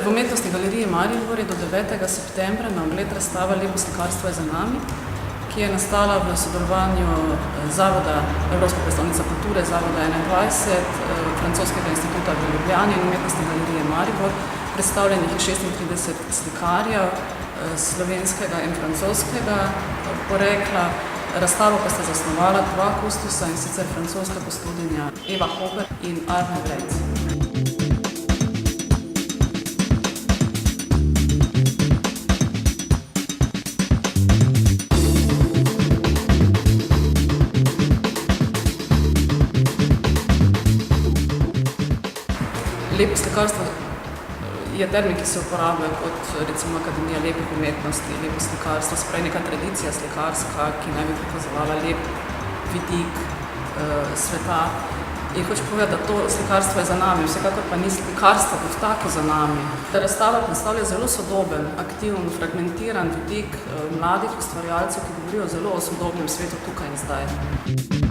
v Umetnostni galeriji Maribor je do 9. septembra na ogled razstava Lepo slikarstvo je za nami, ki je nastala v sodelovanju Zavoda Evropska prestolnica kulture, Zavoda 21, Francoskega instituta v Ljubljani in Umetnostne galerije Maribor. Predstavljenih je 36 slikarjev slovenskega in francoskega porekla. Razstavo pa sta zasnovala dva kustosa, in sicer francoska kustodinja Eva Hober in Arne Brejc. Lepo slikarstvo je termin, ki se uporablja kot recimo Akademija lepih umetnosti, lepo slikarstvo, se pravi neka tradicija slikarska, ki naj bi prikazovala lep vidik sveta. In hočem povedati, da to slikarstvo je za nami, vsekakor pa ni slikarstvo kot tako za nami. Razstava predstavlja zelo sodoben, aktiven, fragmentiran vidik mladih ustvarjalcev, ki govorijo zelo o sodobnem svetu tukaj in zdaj.